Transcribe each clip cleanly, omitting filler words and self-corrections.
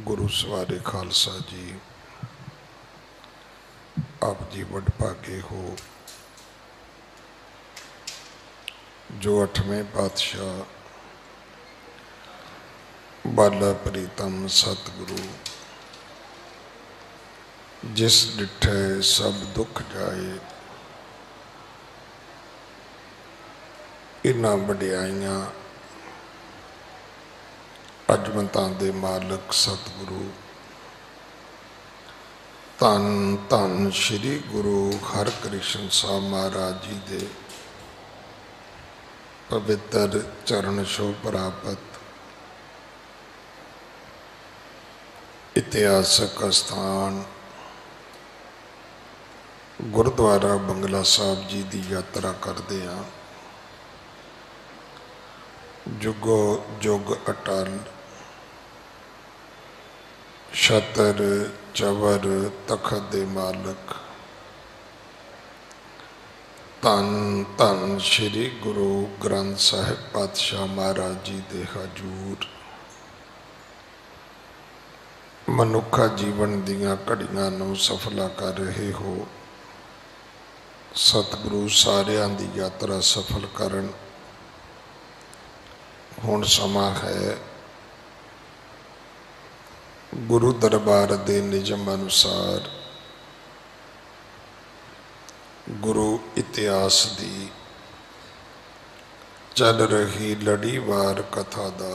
गुरु सवारे खालसा जी, आप जी वडभागे हो जो 8वें पातशाह बाला प्रीतम सतगुरु जिस डिठे सब दुख जाए, इन्हां वडियाइयां अजमतां दे मालक सतगुरु धन धन श्री गुरु हरकृष्ण साहब महाराज जी दे पवित्र चरण छो प्राप्त इतिहासक स्थान गुरुद्वारा बंगला साहब जी की यात्रा करते हैं। जुगो जुग अटल छतर चवर तखत दे मालक धन धन श्री गुरु ग्रंथ साहिब पातशाह महाराज जी दे हजूर मनुखा जीवन दियां घड़ियां नूं सफला कर रहे हो। सतगुरु सारियां दी यात्रा सफल करन। हुण समा है गुरु दरबार दे निजम अनुसार गुरु इतिहास दी चल रही लड़ीवार कथा दा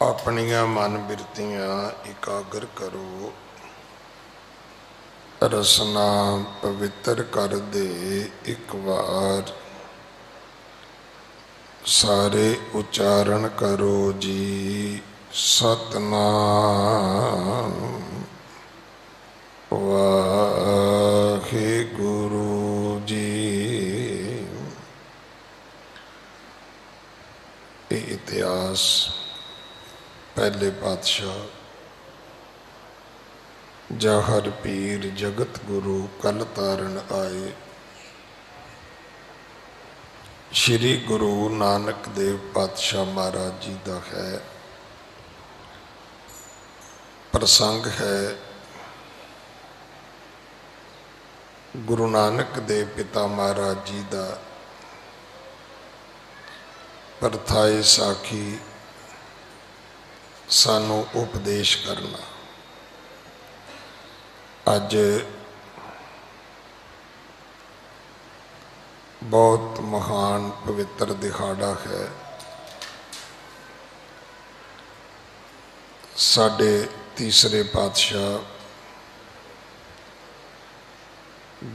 अपनियां मन बिरतियां एकागर करो। रसना पवित्र कर दे एक बार सारे उच्चारण करो जी। सतनाम वाहे गुरु जी। ये इतिहास पहले पातशाह जाहर पीर जगत गुरु कल तारण आए श्री गुरु नानक देव पातशाह महाराज जी का है। प्रसंग है गुरु नानक देव पिता महाराज जी का परथाए साखी सानू उपदेश करना। अज बहुत महान पवित्र दिहाड़ा है। साडे तीसरे पातशाह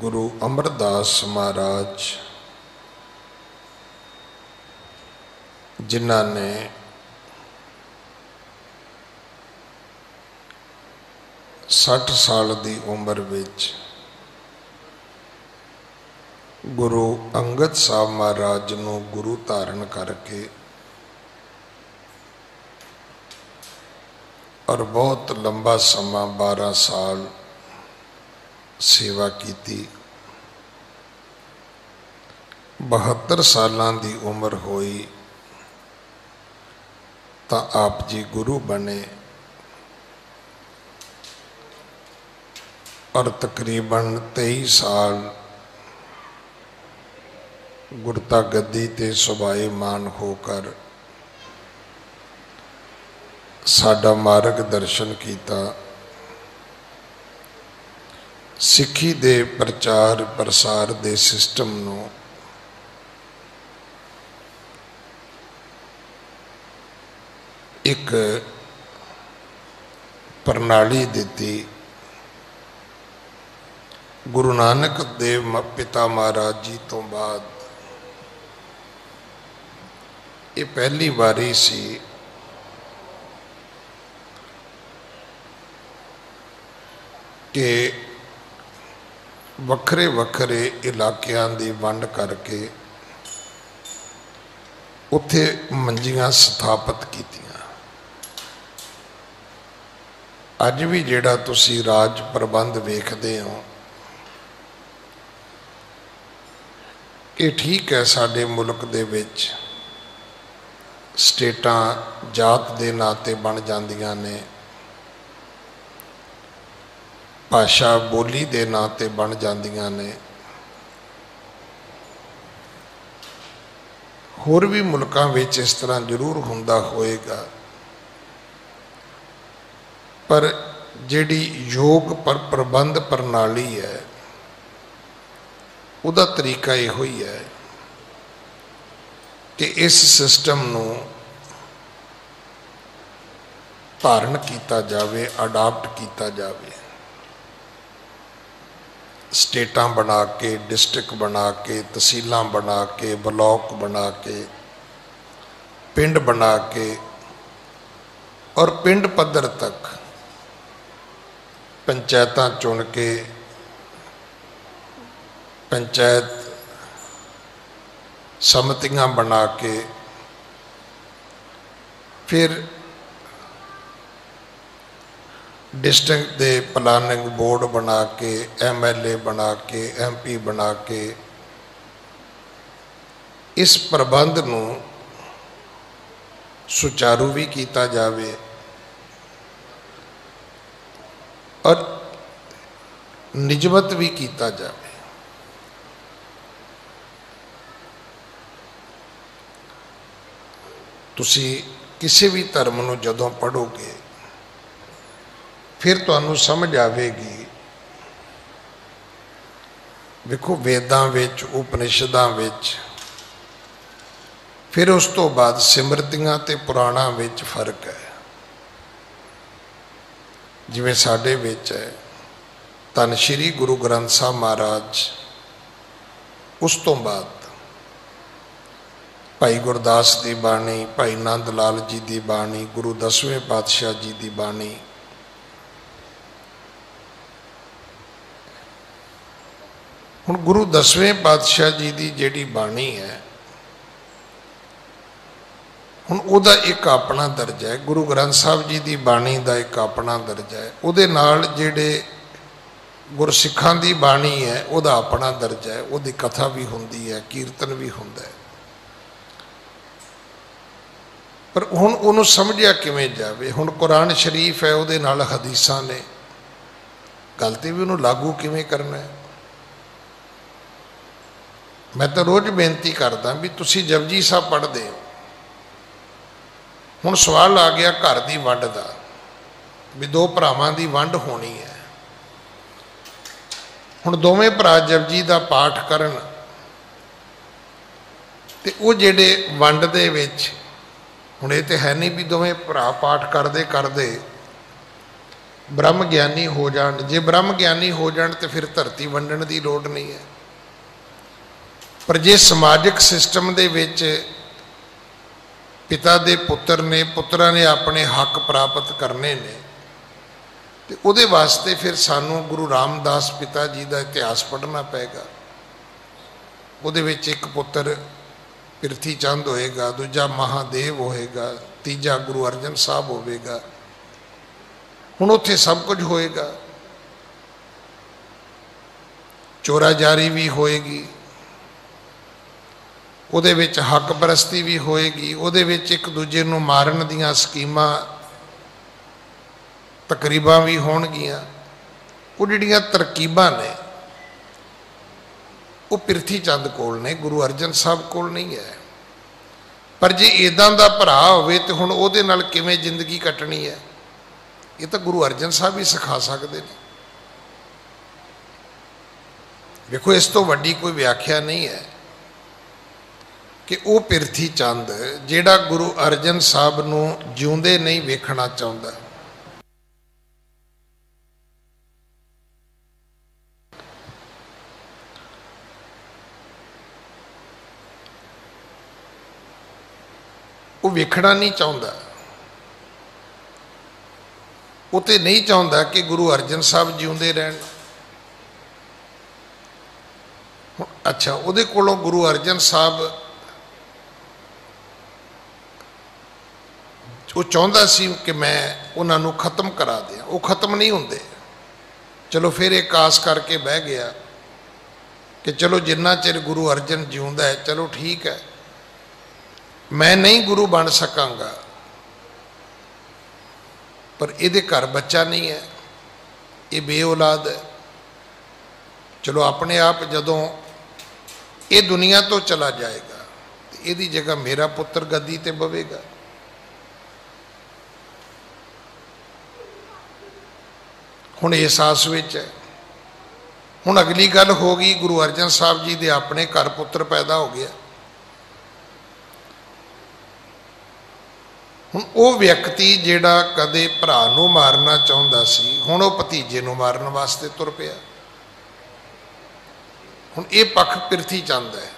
गुरु अमरदास महाराज जिन्हां ने सठ साल की उम्र विच गुरु अंगद साहब महाराज नूं गुरु धारण करके और बहुत लंबा समा 12 साल सेवा की। 72 सालां दी उम्र होई तो आप जी गुरु बने और तकरीबन 23 साल गुरता गद्दी ते सुभाईमान होकर साडा मार्गदर्शन किया। सिक्खी दे प्रचार प्रसार दे सिस्टम नूं एक प्रणाली दी। गुरु नानक देव पिता महाराज जी तो बाद ये पहली बारी सी कि वखरे वखरे इलाकियां दी वंड करके उत्थे मंजियां स्थापित कीतियां। अज भी जिहड़ा तुसी राज प्रबंध वेखदे हो कि ठीक है, साडे मुल्क दे विच स्टेटां जात दे नां ते बन जांदियां ने, भाषा बोली दे नां ते बन जांदियां ने। होर भी मुल्कां विच इस तरह जरूर हुंदा होएगा, पर जिहड़ी योग पर प्रबंध प्रणाली है उहदा तरीका इहो ही है कि इस सिस्टम नूं धारण किया जाए, अडाप्ट किया जाए। स्टेटां बना के, डिस्ट्रिक्ट बना के, तहसीलां बना के, ब्लॉक बना के, पिंड बना के, और पिंड पद्धर तक पंचायतां चुन के, पंचायत समितियां बना के, फिर डिस्ट्रिक्ट दे प्लानिंग बोर्ड बना के, MLA बना के, MP बना के, इस प्रबंध नूं सुचारू भी किया जाए और निजमत भी किया जाए। तुसी किसी भी धर्म नूं जदों पढ़ोगे फिर तुहानूं समझ आवेगी। देखो वेदां विच, उपनिषदां विच, फिर उस तो बाद सिमरतियां ते पुराणां विच फर्क है। जिवें साडे विच है धन श्री गुरु ग्रंथ साहब महाराज, उस तो बाद भाई गुरदास की बाणी, भाई नंद लाल जी की बाणी, गुरु 10वें पातशाह जी की बाणी, हुण गुरु 10वें पातशाह जी की जिहड़ी बाणी है, हुण उहदा एक अपना दर्जा है। गुरु ग्रंथ साहब जी की बाणी का एक अपना दर्जा है। उहदे नाल जिहड़े गुरसिखां की बाणी है उहदा अपना दर्जा है। उहदी कथा भी हुंदी है, कीर्तन भी हुंदा है। पर हुण उहनूं समझिया किवें जावे। हुण कुरान शरीफ है, उहदे नाल हदीसां ने, गल ते भी उहनूं लागू किवें करना है। मैं तो रोज़ बेनती करदा भी तुसीं जपजी साहब पढ़दे हो, हुण सवाल आ गया घर की वंड का, भी दो भरावां की वंड होनी है। हुण दोवें भरा जपजी का पाठ करन ते वो जिहड़े वंड दे विच, हुण ये तो है नहीं भी दोवें भरा पाठ करते करते ब्रह्म ज्ञानी हो जाण। जे ब्रह्म ज्ञानी हो जाण तो फिर धरती वंडण की लोड़ नहीं है। पर जे समाजिक सिस्टम दे विच पिता दे पुत्र ने, पुत्रा ने अपने हक प्राप्त करने ने, तो उहदे वास्ते फिर सानू गुरु रामदास पिता जी का इतिहास पढ़ना पेगा। उहदे विच एक पुत्र पिरथी चंद होएगा, दूजा महादेव होएगा, तीजा गुरु अर्जन साहब होएगा। हुण उत्थे सब कुछ होएगा। चोराजारी भी होएगी, उहदे विच हक परस्ती भी होएगी, उहदे विच एक दूजे नूं मारन दीआं स्कीमां तकरीबां भी होणगीआं। वो जिहड़ियां तरकीबां ने वो पिरथी चंद कोल ने, गुरु अर्जन साहब कोल नहीं है। पर जे इदां दा भरा होवे ते हुण उहदे नाल किवें जिंदगी कटनी है, ये तो गुरु अर्जन साहब ही सिखा सकते हैं। देखो इस तो वड्डी कोई व्याख्या नहीं है कि वो पिरथी चंद जिहड़ा गुरु अर्जन साहब नूं जिउंदे नहीं वेखना चाहुंदा, वो वेखना नहीं चाहुंदा। वो तो नहीं चाहुंदा कि गुरु अर्जन साहब जिउंदे रहन। अच्छा, उहदे कोलों गुरु अर्जन साहब वो चाहता सी कि मैं उन्होंने खत्म करा दिया, वो खत्म नहीं होंगे। चलो फिर एक आस करके बह गया कि चलो जिन्ना चिर गुरु अर्जन जिउंदा है चलो ठीक है, मैं नहीं गुरु बन सकांगा, पर इहदे घर बच्चा नहीं है, ये बे औलाद है। चलो अपने आप जदों ये दुनिया तो चला जाएगा तो इहदी जगह मेरा पुत्र गद्दी ते बवेगा। हुण इस आस विच है। हुण अगली गल हो गई, गुरु अर्जन साहब जी दे अपने घर पुत्र पैदा हो गया। हुण वो व्यक्ति जिहड़ा कदे भरा नूं मारना चाहुंदा सी, हुण वो भतीजे नूं मारन वास्ते तुर पिया। हुण ये पक्ष पिरथी चंद है।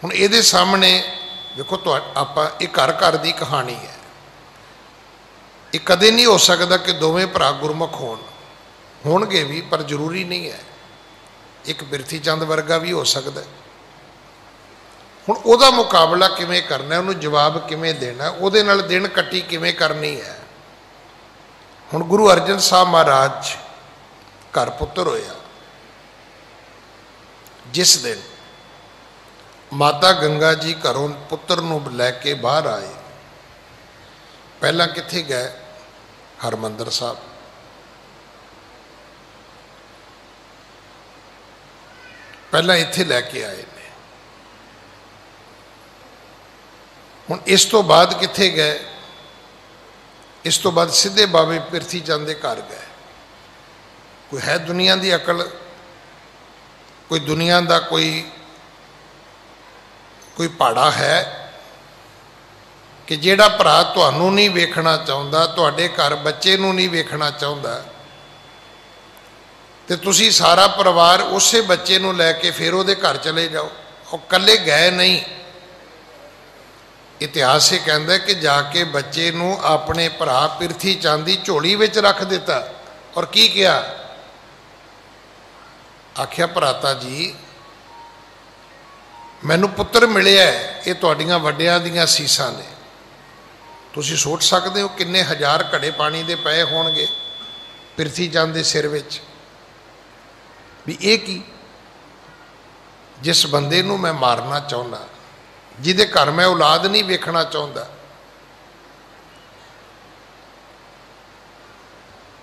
हुण इहदे सामने देखो आपां ये घर घर दी कहानी है। ये कदे नहीं हो सकता कि दोवें भरा गुरमुख होणगे भी, पर जरूरी नहीं है। एक पिरथी चंद वर्गा भी हो सकता है। हुण उहदा मुकाबला किवें करना, उहनूं जवाब किवें देना, उहदे नाल दिन कट्टी किवें करनी है। हुण गुरु अर्जन साहब महाराज घर पुत्र होया। जिस दिन माता गंगा जी घरों पुत्र नूं लैके बाहर आए, पहला कित्थे गए? हरमंदर साहब। पहला इत्थे लैके आए ने। हुण इस तो बाद कित्थे गए? इस तो बाद सीधे बाबे पिरथी चंद दे घर गए। कोई है दुनिया की अकल, कोई दुनिया का कोई पाड़ा है कि जिहड़ा भरा तुहानू नहीं वेखना चाहुंदा, तुहाडे घर बच्चे नू नहीं वेखना चाहुंदा, ते तुसी सारा परिवार उस बच्चे नू लैके फिर उहदे घर चले जाओ। और कल्ले गए नहीं। इतिहास ये कहता है कि जाके बच्चे नू अपने भरा पिरथी चंद दी झोली विच रख दिता और की किया? आख्या भराता जी मैनू पुत्र मिलिया है, ये तुहाडियां वड्डियां दीयां सीसां ने। तुसीं सोच सकते हो किन्ने हज़ार घड़े पानी दे पए होणगे पिरथी चंद दे सिर विच। भी ये की? जिस बंदे नू मैं मारना चाहुंदा, जिहदे घर मैं औलाद नहीं वेखना चाहुंदा।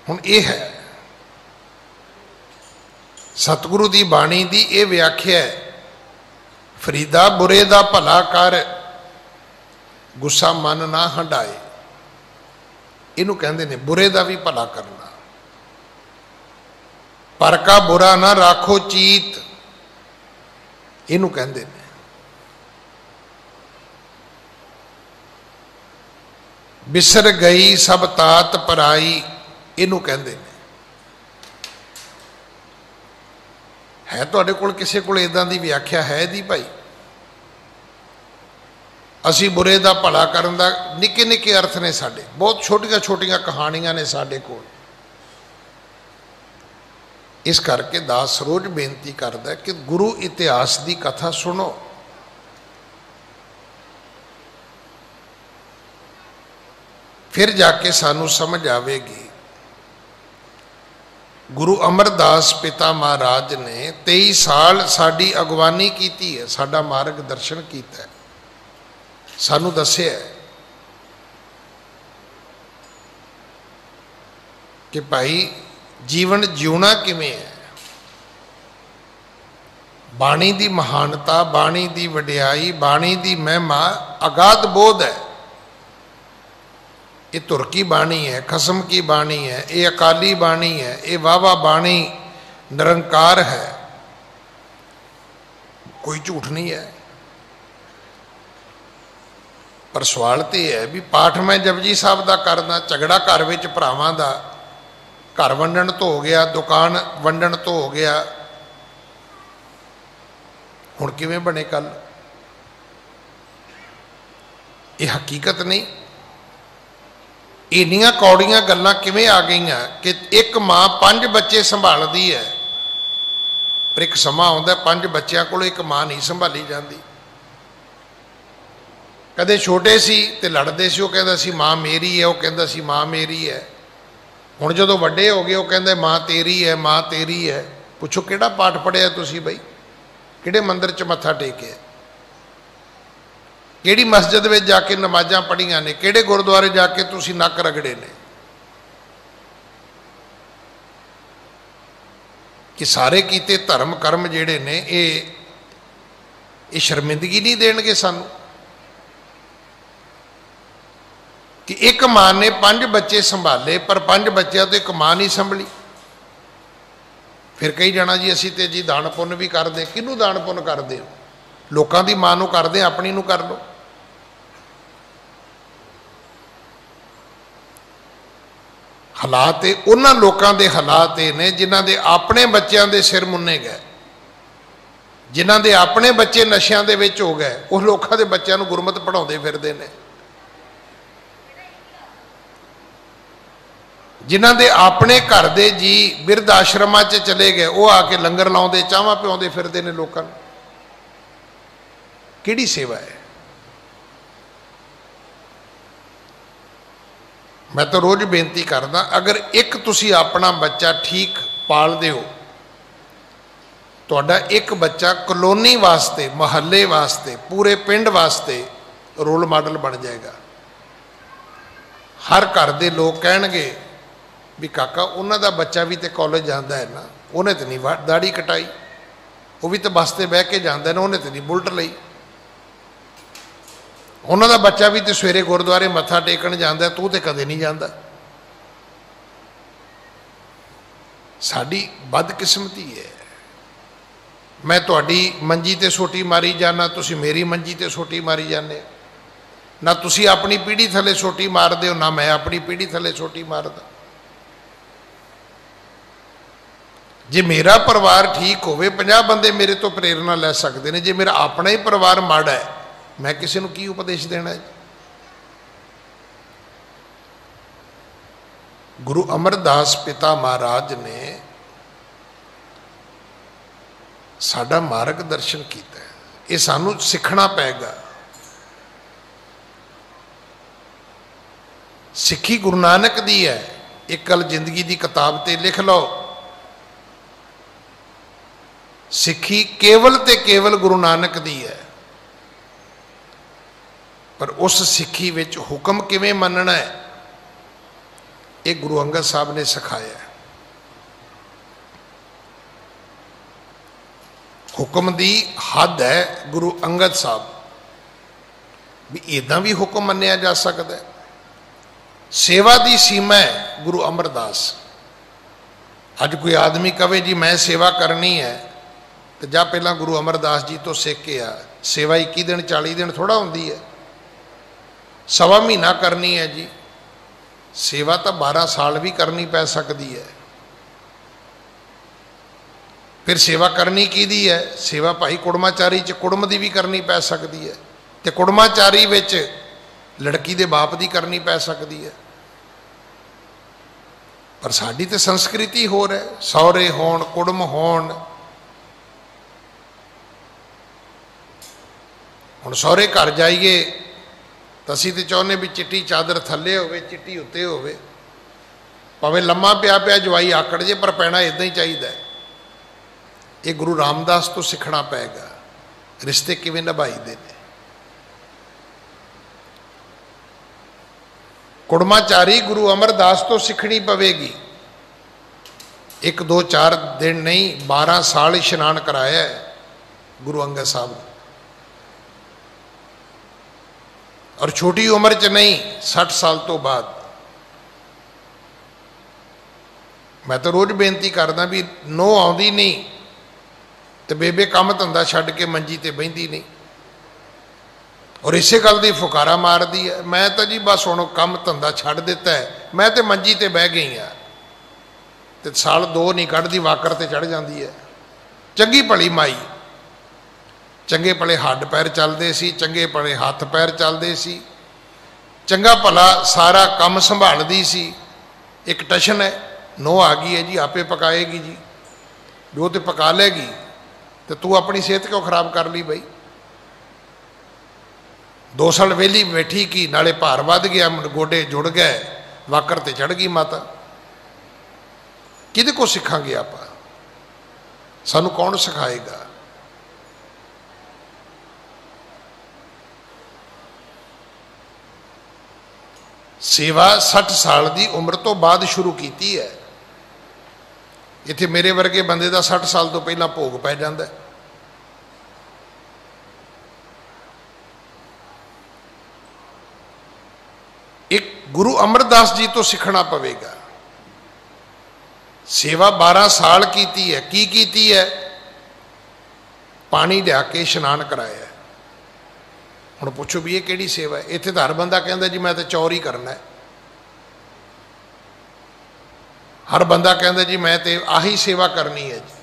हुण ये है सतगुरु दी बाणी दी ये व्याख्या है, फरीदा बुरे दा भला कर, गुस्सा मन ना हंडाए। इनू कहंदे ने बुरे दा भी भला करना। पर का बुरा ना राखो चीत, इनू कहंदे ने। बिसर गई सब तात पराई, इनू कहंदे ने। है तुहाडे कोल किसी कोल इदां दी व्याख्या है दी भाई? असी बुरे दा भला करन दा निक्के निक्के अर्थ ने साडे, बहुत छोटियां छोटियां कहानियां ने साडे कोल। इस करके दास रोज बेनती करदा कि गुरु इतिहास की कथा सुनो। फिर जाके सानू समझ आवेगी। गुरु अमरदास पिता महाराज ने 23 साल साडी अगवानी की है, साडा मार्गदर्शन किया है, सानू दस्सिया है कि भाई जीवन जीना किवें है। बाणी की महानता, बाणी की वडियाई, बाणी की महिमा अगाध बोध है। ये धुर की बाणी है, खसम की बाणी है, ये अकाली बाणी है, ये वावा बाणी निरंकार है, कोई झूठ नहीं है। पर सवाल तो यह है भी पाठ मैं जपजी साहब का करना, झगड़ा घर विच भरावां दा, घर वंडण तो हो गया, दुकान वंडण तो हो गया, हुण किवें बने कल? ये हकीकत नहीं। इन्नियां कौड़ियां गल्लां किवें आ गईयां कि एक मां 5 बच्चे संभालती है, पर एक समा आउंदा 5 बच्चों को एक मां नहीं संभाली जाती। कदे छोटे सी ते लड़ते सी, वो कहता सी मां मेरी है, वो कहता सी मां मेरी है। हुण जदों वड्डे हो गए वो कहंदे मां तेरी है, मां तेरी है। पुछो किहड़ा पाठ पढ़िया तुसीं बई, किहड़े मंदिर च मत्था टेकिया? ਕਿਹੜੀ ਮਸਜਿਦ ਵਿੱਚ ਜਾ ਕੇ ਨਮਾਜ਼ਾਂ ਪੜ੍ਹੀਆਂ ਨੇ, ਕਿਹੜੇ ਗੁਰਦੁਆਰੇ ਜਾ ਕੇ ਤੁਸੀਂ ਨੱਕ ਰਗੜੇ ਨੇ। कि सारे कीते धर्म कर्म जिहड़े ने ये शर्मिंदगी नहीं देणगे सानू। कि एक मां ने 5 बच्चे संभाले पर 5 बच्चों तो एक मां नहीं संभली। फिर कही जाना जी असी तो जी दान पुण्य भी करते, किनू दान पुण्य करते हो? लोगों की मां नू करते, अपनी नू कर लो। हालात उन्होंने लोगों के हालात ये ने जिन्हों के अपने बच्चों के सिर मुन्ने गए, जिन्हों के अपने बच्चे नशों के विच हो गए, उस लोगों के बच्चों को गुरमत पढ़ाते फिरते हैं। जिन्हों के अपने घर के जी बिरध आश्रमां च चले गए, वो आके लंगर लाते चावां पिआते फिरते हैं लोगों को। किहड़ी सेवा है? मैं तो रोज़ बेनती करदा, अगर एक तुसी अपना बच्चा ठीक पालदे हो, तुहाडा एक बच्चा कलोनी वास्ते, महल्ले वास्ते, पूरे पिंड वास्ते रोल मॉडल बन जाएगा। हर घर के लोग कहणगे भी काका उन्हां दा बच्चा भी तो कॉलेज जाता है ना, उन्हें तो नहीं दाढ़ी कटाई, वो भी तो बस से बह के जाता है ना, उन्हें तो नहीं बुलट लई। उन्हों का बच्चा भी तो सवेरे गुरुद्वारे मत्था टेकन जाता, तू तो कदे नहीं जाता। साडी बदकिस्मती है। मैं तुहाडी मंजी ते सोटी मारी जाना, तुसी मेरी मंजी ते सोटी मारी जाने। ना तुसी अपनी पीढ़ी थले सोटी मारदे हो, ना मैं अपनी पीढ़ी थले सोटी मारदा। जे मेरा परिवार ठीक होवे, 50 बंदे मेरे तो प्रेरणा लै सकते हैं। जे मेरा अपना ही परिवार माड़ा है, मैं किसी को की उपदेश देना है? गुरु अमरदास पिता महाराज ने साडा मार्गदर्शन किया, ये सानू सीखना पेगा। सिक्खी गुरु नानक दी है, एक गल जिंदगी की किताब ते लिख लो, सिक्खी केवल ते केवल गुरु नानक दी है। पर उस सिक्खी विच हुक्म किवें मनना है, ये गुरु अंगद साहब ने सिखाया। हुक्म दी हद है गुरु अंगद साहब, भी इदां भी हुक्म मन्निया जा सकता है। सेवा दी सीमा है गुरु अमरदास। अज कोई आदमी कहे जी मैं सेवा करनी है, तो जा पहला गुरु अमरदास जी तो सीख के आ। सेवा 21 दिन 40 दिन थोड़ा होंदी है, 1.25 महीना करनी है जी। सेवा तो 12 साल भी करनी पै सकती है। फिर सेवा करनी किहदी है? सेवा भाई कुड़माचारी च कुड़म की भी करनी पै सकती है, तो कुड़माचारी विच लड़की दे बाप की करनी पै सकती है। पर साडी तो संस्कृति होर है, सौरे होण कुड़म होण। हुण सौरे घर जाइए तो असीं तो चाहुंदे भी चिट्टी चादर थल्ले होवे, चिट्टी उत्ते होवे, भावें लम्मा पिया पिया जवाई आकड़ जे, पर पैना इदां ही चाहिदा है। ये गुरु रामदास तो सीखना पेगा, रिश्ते किवें निभाईदे ने। कुड़माचारी गुरु अमरदास तो सीखनी पवेगी। 1 2 4 दिन नहीं, 12 साल इशनान कराया है गुरु अंगद साहब ने। और छोटी उम्र च नहीं, 60 साल तो बाद। मैं तो रोज़ बेनती करदा भी नौ आउंदी नहीं तो बेबे काम धंधा छड्ड के मंजी ते बहिंदी नहीं, और इसे गल दी फुकारा मारदी है। मैं तो जी बस हुण काम धंधा छड्ड दिता है, मैं तो मंजी ते बह गई हाँ, तो साल 2 नहीं कढ़दी, वाकर ते चढ़ जाती है। चंगी भली माई, चंगे भले हड्ड पैर चलते सी, चंगे भले हथ पैर चलते सी, चंगा भला सारा काम संभालती सी। एक टशन है, नौ आ गई है जी, आपे पकाएगी जी, जो तो पका लेगी, तो तू अपनी सेहत क्यों खराब कर ली बई? 2 साल वेली बैठी की, नाले भार वध गया, गोडे जुड़ गए, वाकर ते चढ़ गई माता। किहदे को सीखांगे आप? सानू कौन सिखाएगा? सेवा 60 साल की उम्र तो बाद शुरू की है। इत्थे मेरे वर्गे बंदे का 60 साल तो पहला भोग पै जाता है। एक गुरु अमरदास जी तो सीखना पवेगा। सेवा 12 साल की है। की है? पानी लिया के इशनान कराया। हुण पुछो भी ये किहड़ी सेवा है? इत्थे तो हर बंदा कहता जी मैं तो चौर ही करना है। हर बंदा कहता जी मैं तो आही सेवा करनी है जी।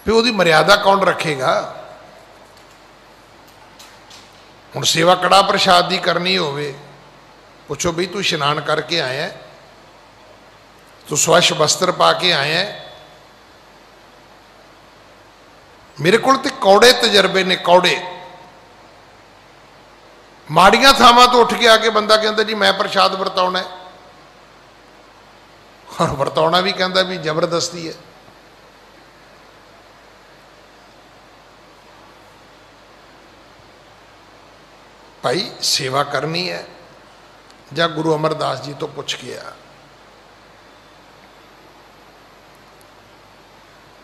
फिर उसकी मर्यादा कौन रखेगा? हुण सेवा कड़ा प्रसाद की करनी होवे, पुछो भी तू इशनान करके आया, तू स्वच्छ वस्त्र पा के आया। मेरे को कौड़े तजर्बे ने, कौड़े माड़ियां थावां तो उठ के आके बंदा कहता जी मैं प्रसाद वरताउणा है, और वरताउणा भी कहता भी जबरदस्ती है। भाई सेवा करनी है जा गुरु अमरदास जी तो पूछ के आ।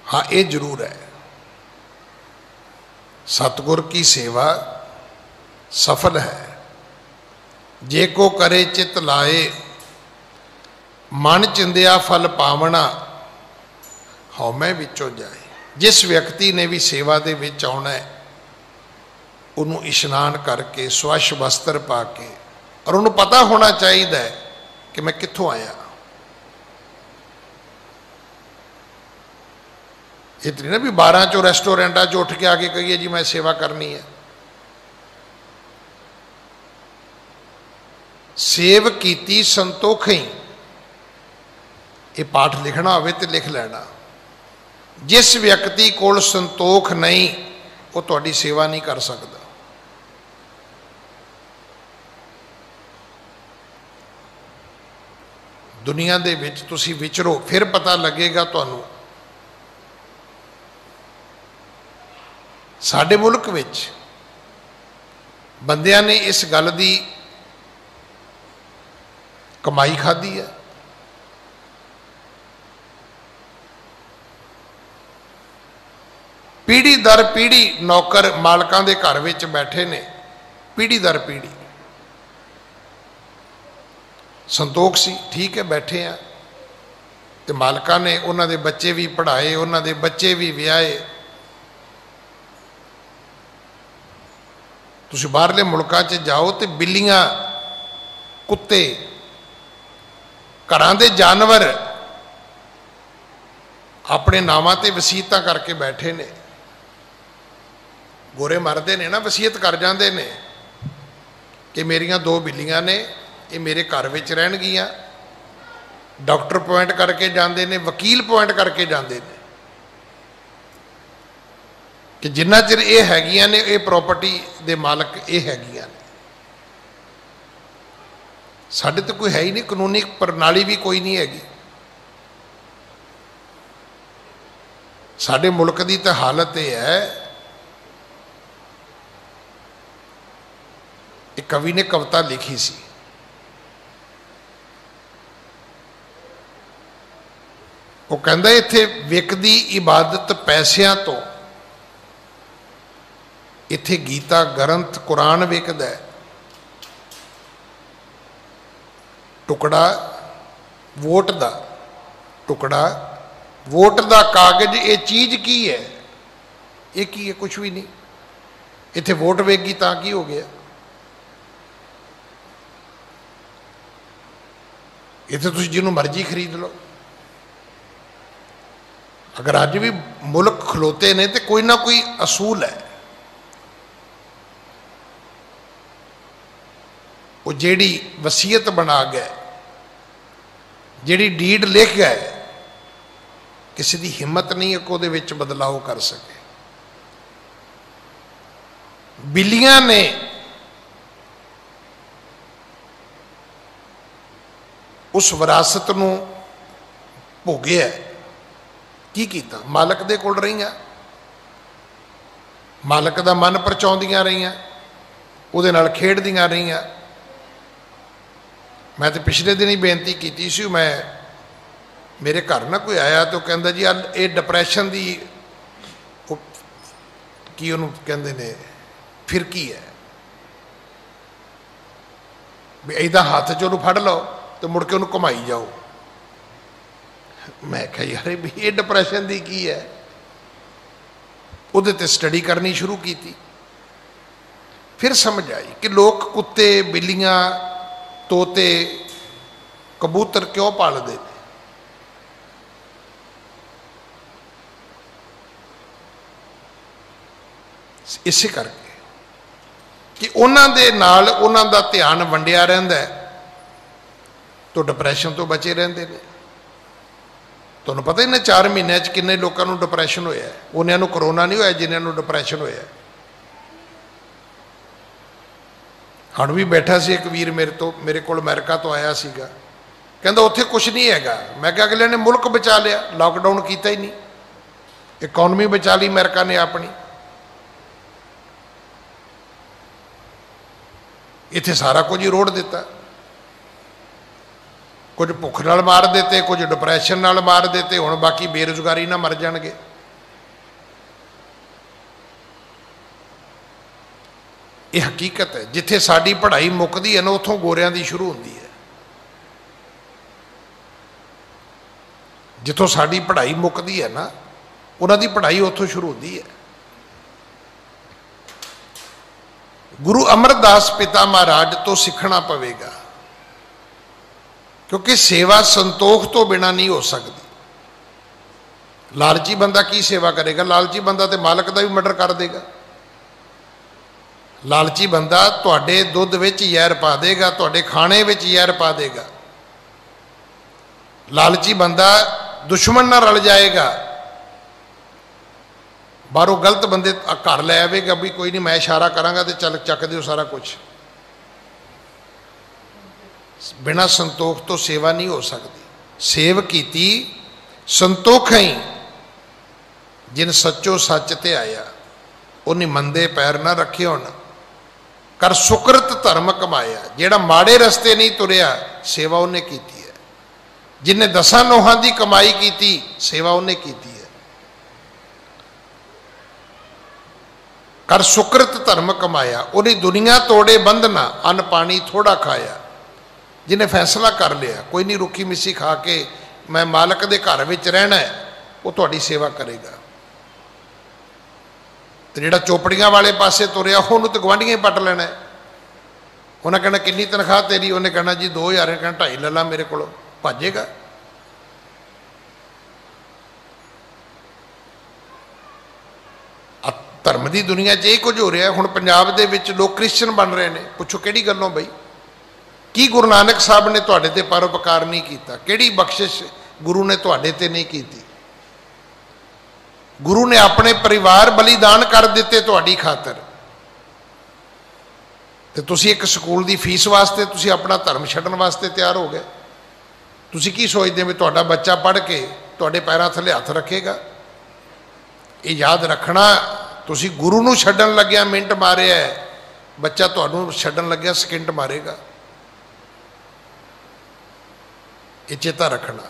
हाँ ये जरूर है, सतगुर की सेवा सफल है। जे को करे चित लाए, मन चिंदिया फल पावना, हौमै विचों जाए। जिस व्यक्ति ने भी सेवा दे विच आउणा है, उन्होंने इशनान करके स्वच्छ वस्त्र पा के, और उन्होंने पता होना चाहिए कि मैं कित्थों आया। ये तो नहीं ना भी 12 चो रेस्टोरेंटा चो उठ के आके कहिए जी मैं सेवा करनी है। सेव कीती संतोख ही, ये पाठ लिखना हो तो लिख लेना। जिस व्यक्ति कोल संतोख नहीं, वो तुहाडी सेवा नहीं कर सकता। दुनिया दे विच तुसी विचरो, फिर पता लगेगा तुहानू। साडे मुल्क विच बंदियां ने इस गल दी कमाई खाधी है। पीढ़ी दर पीढ़ी नौकर मालकां दे घर विच बैठे ने, पीढ़ी दर पीढ़ी। संतोख सी, ठीक है बैठे हैं, तो मालकां ने उन्हां दे बच्चे भी पढ़ाए, उन्हां दे बच्चे भी विआहे। तुसीं बाहरले मुल्कां च जाओ तो बिल्लियां, कुत्ते, घरां दे जानवर अपने नावां ते वसीयतां करके बैठे ने। गोरे मरदे ने ना, वसीयत कर जांदे ने कि मेरियां 2 बिल्लियां ने, ये मेरे घर विच रहणगियां। डॉक्टर पॉइंट करके जाते हैं, वकील पॉइंट करके जाते हैं कि जिन्ना चिर ये हैगियां ने, ये प्रॉपर्टी दे मालक ये हैगियां ने। साडे तो कोई है ही नहीं, कानूनी प्रणाली भी कोई नहीं हैगी। साडे मुल्क की तो हालत यह है, एक कवि ने कविता लिखी सी, वो कहता इत्थे विकदी इबादत पैसियां तो, इत्थे गीता ग्रंथ कुरान विकदा है। टुकड़ा वोट दा, टुकड़ा वोट दा कागज, ये चीज की है? ये की है? कुछ भी नहीं। इत्थे वोट वेगी तां की हो गया? इत्थे तुसीं जिन्हों मर्जी खरीद लो। अगर अज भी मुल्क खलोते ने तो कोई ना कोई असूल है। वो जेड़ी वसीयत बना गए, जेड़ी डीड लिख गए, किसी की हिम्मत नहीं है कि उहदे विच बदलाव कर सके। बिल्लियां ने उस विरासत नूं भोगिया, की कीता? मालक दे कोल रहियां, मालक दा मन परचाउंदियां रहियां, उहदे नाल खेडदियां रहियां। मैं तो पिछले दिन ही बेनती की सी, मैं मेरे घर ना कोई आया तो कहता जी ये डिप्रैशन की की उन्होंने कहते ने फिरकी है भी इदा हाथ च उन्होंने फड़ लो तो मुड़ के उन्होंने घुमाई जाओ। मैं कहा यार भी ये डिप्रैशन की की है। उहदे ते स्टडी करनी शुरू की थी। फिर समझ आई कि लोग कुत्ते बिल्लियां तोते कबूतर क्यों पालते हैं। इसे करके कि उन्होंने दे नाल उन्हों का ध्यान वंडिया रहिंदा है तो डिप्रैशन तो बचे रहंदे ने। तुहानूं पता ही ना 4 महीनों किन्ने लोगों को डिप्रैशन होया है। उन्होंने नूं करोना नहीं होया जिन्होंने डिप्रैशन होया है। हण भी बैठा सी एक वीर मेरे को अमेरिका तो आया सीगा, कहंदा उत्थे कुछ नहीं हैगा। मैं कहा अगले ने मुल्क बचा लिया, लॉकडाउन किया ही नहीं, इकोनॉमी बचा ली अमेरिका ने अपनी। इत्थे सारा कुछ ही रोड़ दिता, कुछ भुख नाल मार देते, कुछ डिप्रैशन नाल मार देते, हुण बाकी बेरोजगारी ना मर जाणगे। ये हकीकत है। जिथे साडी पढ़ाई मुकदी है ना उथों गोरियां दी शुरू होंदी है। जिथों साडी पढ़ाई मुकदी है ना उन्हां दी पढ़ाई उथों शुरू होंदी है। गुरु अमरदास पिता महाराज तो सीखना पवेगा, क्योंकि सेवा संतोख तो बिना नहीं हो सकती। लालची बंदा की सेवा करेगा? लालची बंदा तो मालक का भी मर्डर कर देगा। लालची बंदा तुहाडे दुध विच जहर पा देगा, तुहाडे खाने विच जहर पा देगा। लालची बंदा दुश्मन ना रल जाएगा, बाहरों गलत बंदे घर लै आवेगा भी कोई नहीं मैं इशारा करांगा तो चल चक दिओ सारा कुछ। बिना संतोख तो सेवा नहीं हो सकती। सेव कीती संतोख ही जिन सच्चो सच ते आया, उन्हें मंदे पैर ना रखे होना। कर सुकृत धर्म कमाया, जेड़ा माड़े रस्ते नहीं तुरिया सेवा उन्हें की है। जिन्हें 10 नोहां की कमाई की सेवा उन्हें की है। कर सुकृत धर्म कमाया, उन्हें दुनिया तोड़े बंधना, अन्न पानी थोड़ा खाया। जिन्हें फैसला कर लिया कोई नहीं रुखी मिसी खा के मैं मालक के घर में रहना है, वो तुहाडी सेवा करेगा। तो जिहड़ा चोपड़ियां वाले पासे तुरिया उन्होंने तो गवांढियां पट लेना है। उन्हें कहना कितनी तनख्वाह तेरी, उन्हें कहना जी 2000, कहना 2.5 ले ला मेरे को, भाजेगा। धर्म की दुनिया च यही कुछ हो रहा है। हुण पंजाब दे विच लोग क्रिश्चन बन रहे हैं। पुछो किहड़ी गल्लों बई? की गुरु नानक साहब ने तुहाडे ते परोपकार नहीं किया? किहड़ी बख्शिश गुरु ने तुहाडे ते नहीं की? गुरु ने अपने परिवार बलिदान कर दिते तुहाडी खातर। ते तुसी एक स्कूल की फीस वास्ते तुसी अपना धर्म छड्डण वास्ते तैयार हो गए। तुसी की सोचते हो भी तुहाडा बच्चा पढ़ के तुहाडे पैरां थल्ले हथ रखेगा? ये याद रखना, तुसी गुरु नूं छड्डण लग्या मिंट मारिया है, बच्चा तुहानूं छड्डण लग्या सकिंट मारेगा। ये चेता रखना।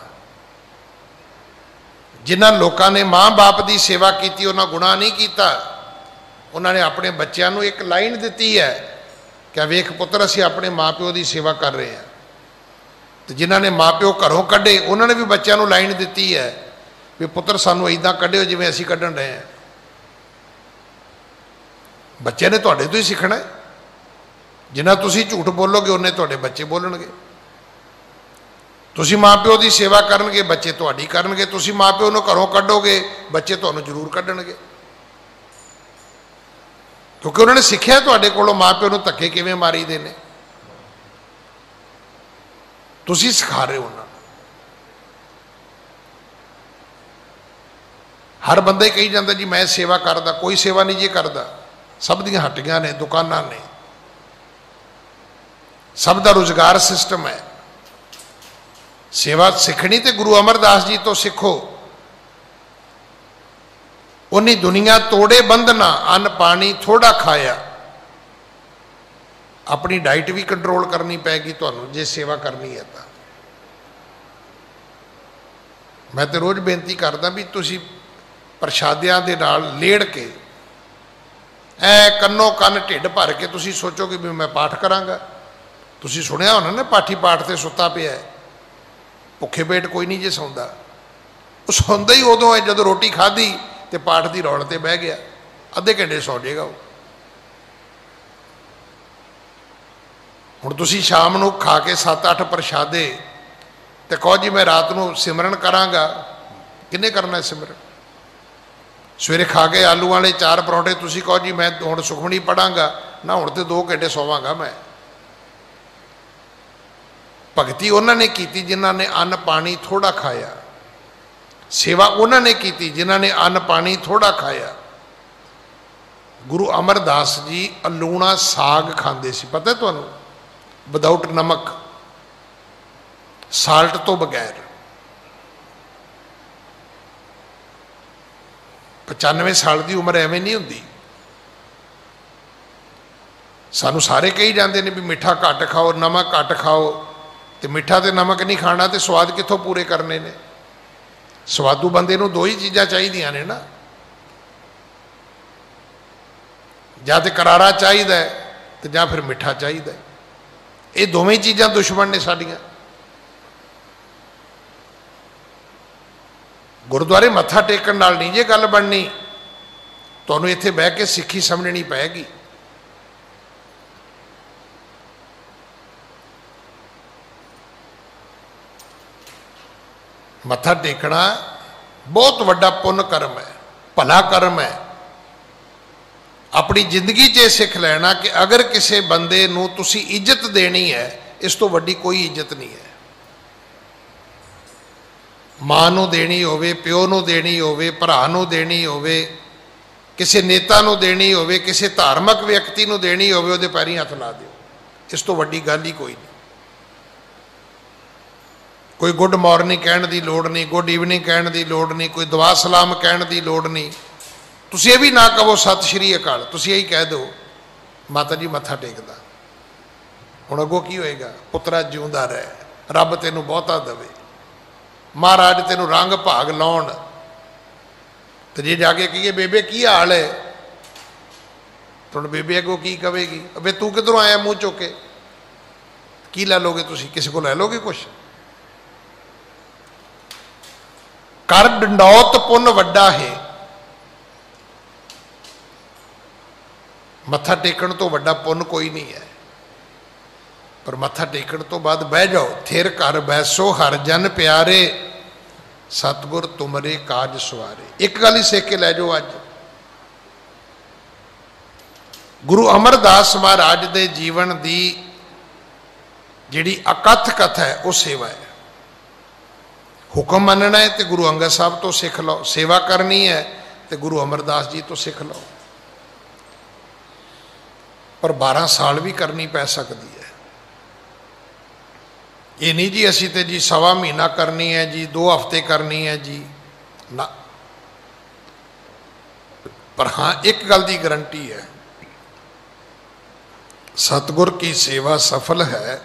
जिन्हां लोगों ने माँ बाप की सेवा की उन्होंने गुनाह नहीं किया। उन्होंने अपने बच्चों को एक लाइन दी है कि वेख पुत्र असीं अपने माँ प्यो की सेवा कर रहे हैं। तो जिन्होंने माँ प्यो घरों कढ़े उन्होंने भी बच्चों को लाइन दी है भी पुत्र सानू इदा कढ़िओ जिवें असीं कढ़ण रहे हैं। बच्चे ने तुहाडे तो ही सीखना है। जिन्ना तुसीं झूठ बोलोगे उन्ने तुहाडे बच्चे बोलणगे। तुसीं माँ प्यो की सेवा करनगे बच्चे तुहाडी करनगे। तुसीं माँ प्यो नूं घरों कढ़ोगे बच्चे तुहानूं जरूर कढ़णगे, क्योंकि उन्होंने सीखिया तुहाडे कोलों माँ प्यो नूं धक्के किवें मारी दे ने। तुसीं सिखा रहे हो उन्हां नूं। हर बंदा ही कही जाता जी मैं सेवा करदा, कोई सेवा नहीं जी करदा। सब दी हट्टियां ने, दुकानां ने, सब दा रोजगार सिस्टम है। सेवा सीखनी तो गुरु अमरदास जी तो सीखो। उन्हीं दुनिया तोड़े बंधना, अन्न पानी थोड़ा खाया। अपनी डाइट भी कंट्रोल करनी पैगी तुहानूं जे सेवा करनी है तो। मैं तो रोज़ बेनती करदा भी तुसीं प्रशादियां दे नाल लेड़ के कन्नों कन्न ढिड भर के तुसीं सोचोगे भी मैं पाठ करांगा। तुसीं सुनिया होना ना पाठी पाठ से सुता पिया है, भुखे पेट कोई नहीं जे सौंदा। वो सौंदा ही उदों है जदों रोटी खाधी तो पाठ की रौल ते बह गया, अद्धे घंटे सौ जाएगा वो। हुण तुसीं शाम नूं खा के 7-8 प्रशादे तो कहो जी मैं रात को सिमरन करांगा, किन्ने करना है सिमरन? सवेरे खा के आलू वाले 4 परौंठे तुसीं कहो जी मैं हुण सुखमनी पढ़ांगा ना, हुण तो 2 घंटे सोवांगा मैं। भगती उन्होंने की जिन्होंने अन्न पानी थोड़ा खाया, सेवा उन्होंने की जिन्होंने अन्न पानी थोड़ा खाया। गुरु अमरदास जी लूणा साग खाते सी, पता है तुहानूं, विदाउट नमक, साल्ट तो बगैर। 95 साल की उम्र एवं नहीं होंगी। सानू सारे कही जाते हैं भी मिठा घट खाओ नमक घट खाओ, तो मिठा तो नमक नहीं खाना तो स्वाद कितों पूरे करने ने? स्वादू बंदे नूं 2 ही चीज़ां चाहिए ने ना, या तो करारा चाहिए तो या फिर मिठा चाहिए। ये दोवें चीज़ां दुश्मन ने साडियां। गुरुद्वारे मत्था टेकन नाल नहीं जे गल बननी, तुहानूं इत्थे बह के सिੱਖੀ समझनी पैगी। मत्था टेकना बहुत वड्डा पुण्य कर्म है, भला कर्म है। अपनी जिंदगी च सिख लेना कि अगर किसी बंदे नूं तुसीं इज्जत देनी है, इस तो वड्डी कोई इज्जत नहीं है। मां नूं देनी होवे, प्यो नूं देनी होवे, भरा नूं देनी होवे, किसी नेता नूं देनी होवे, किसी धार्मिक व्यक्ति नूं देनी होवे, उहदे पैरीं हथ ला दिओ। इस तो वड्डी गल ही कोई नहीं। कोई गुड मॉर्निंग कहने की लोड़ नहीं, गुड ईवनिंग कहने की लोड़ नहीं, कोई दुआ सलाम कहने की लोड़ नहीं। तुसीं ये भी ना कहो सत श्री अकाल, तुसीं यही कह दो माता जी मत्था टेकदा। हुण अगों की होएगा? पुत्रा जिउंदा रह, रब तैनूं बहुता देवे, महाराज तैनूं रंग भाग लाउण। तो जे जाके कहिए बेबे की हाल है, तो हुण बेबे अगों की कहेगी? अबे तू किधरों आया मूँह चुक के? की लै लोगे तुसीं? किसी को लै लोगे कुछ? कर डंडौत पुण्य वड्डा है। मत्था टेकण तो वड्डा पुण्य कोई नहीं है। पर मत्था टेकण तो बाद बह जाओ, थिर घर बैसो हर जन प्यारे, सतगुर तुमरे काज सवारे। एक गल ही सीख के लै जाओ। अज गुरु अमरदास महाराज दे जीवन दी जिहड़ी अकथ कथा है, वह सेवा है। हुक्म मनना है तो गुरु अंगद साहब तो सीख लो, सेवा करनी है तो गुरु अमरदास जी तो सीख लो। पर 12 साल भी करनी पै सकती है। ये नहीं जी असी तो जी 1.25 महीना करनी है जी, 2 हफ्ते करनी है जी ना। पर हाँ एक गल की गारंटी है, सतगुर की सेवा सफल है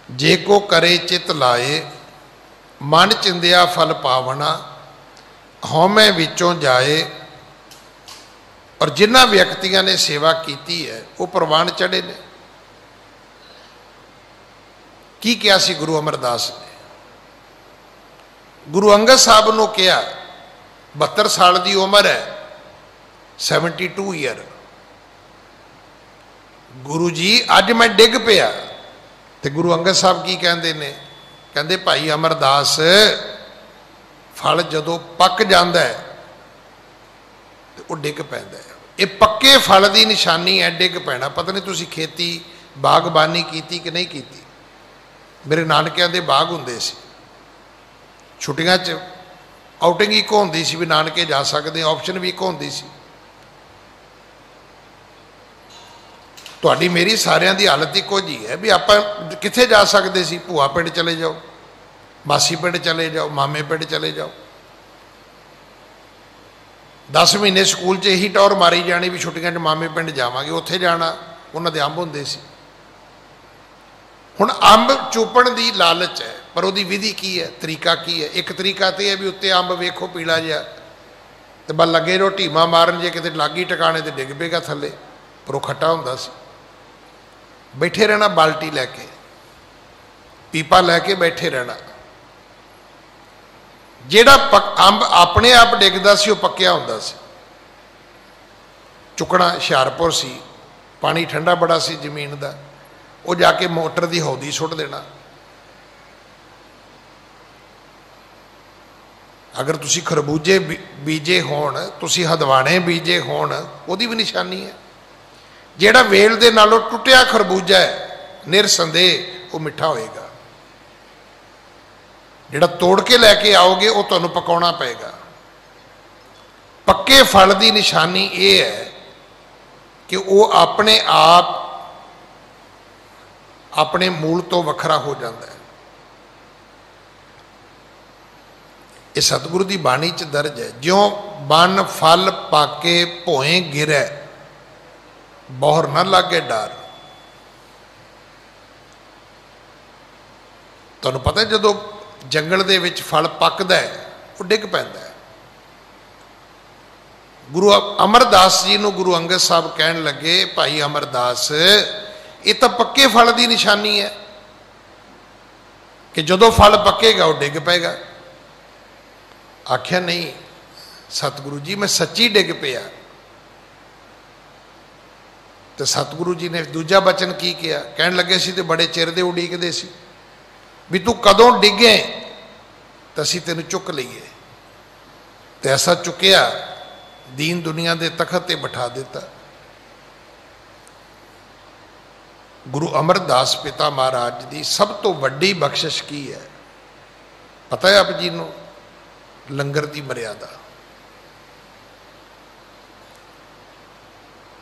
जे को करे चित लाए, मन चिंदिया फल पावना, हौमे विचों जाए। और जिन्हां व्यक्तियों ने सेवा की है वो प्रवान चढ़े ने। की क्या सी गुरु अमरदास ने? गुरु अंगद साहब नूं कहा 72 साल की उम्र है, 72 ईयर। गुरु जी अज मैं डिग पिया तो गुरु अंगद साहब की कहते ने? कहते भाई अमरदास फल जदों पक जाता है तो वह डिग पैंदा है। ये पक्के फल की निशानी है डिग पैना। पता नहीं तुसीं खेती बागबानी की कि नहीं की? मेरे नानकिਆਂ ਦੇ बाग ਹੁੰਦੇ ਸੀ, छुट्टियां च आउटिंग एक होंदी सी भी नानके जा सकते, ऑप्शन भी एक होंदी सी। तुहाडी मेरी सारिਆਂ ਦੀ हालत इको जी है भी आप कित्थे जा सकते सी? भूआ पिंड चले जाओ, मासी पिंड चले जाओ, मामे पिंड चले जाओ। 10 महीने स्कूल च यही टौर मारी जानी भी छुट्टियां च मामे पिंड जावांगे, उत्थे जाना। उन्हां दे अंब हुंदे सी। हुण अंब चूपण की लालच है, पर उसकी विधि की है, तरीका की है। एक तरीका तो है भी उत्ते अंब वेखो पीला जिहा तो बस लगे रो ढीमा मारन, जे किते लागी टकाने तो डिग पेगा थले, पर वो खट्टा हुंदा सी। बैठे रहना बाल्टी लैके, पीपा लैके बैठे रहना। जिहड़ा अंब अपने आप डिगदा सी, वो पक्या हुंदा सी। चुकना हुशियारपुर सी, पानी ठंडा बड़ा सी जमीन का, वो जाके मोटर की हौदी सुट देना। अगर तुसी खरबूजे बीजे होण, तुसी हदवाणे बीजे होण, उहदी भी निशानी है। जिहड़ा वेल दे नालों टुटिया खरबूजा है निरसंदेह वो मिठा होएगा। जिहड़ा तोड़ के लैके आओगे वो तुहानूं पकाउणा पेगा। पक्के फल की निशानी ये है कि वो अपने आप अपने मूल तो वखरा हो जाता है। ये सतगुरु की बाणी च दर्ज है। ज्यों बन फल पाके भोए गिरै, बौहर न लागे डर। तुहानूं पता है जदों जंगल दे विच फल पकदा है वो डिग पैंदा है। गुरु अमरदास जी नूं गुरु अंगद साहब कहन लगे, भाई अमरदास ये तो पक्के फल की निशानी है कि जदों फल पकेगा वो डिग पेगा। आख्या नहीं सतगुरु जी मैं सच्ची डिग पिया। तो सतगुरु जी ने दूजा बचन की किया, कहन लगे सी तो बड़े चिर दे उड़ीकदे सी भी तू कदों डिगे तो असीं तेनूं चुक लईए। तो ऐसा चुकया, दीन दुनिया के तखत ते बिठा दिता। गुरु अमरदास पिता महाराज की सब तो वड्डी बख्शिश की है पता है आप जी नूं? लंगर की मर्यादा।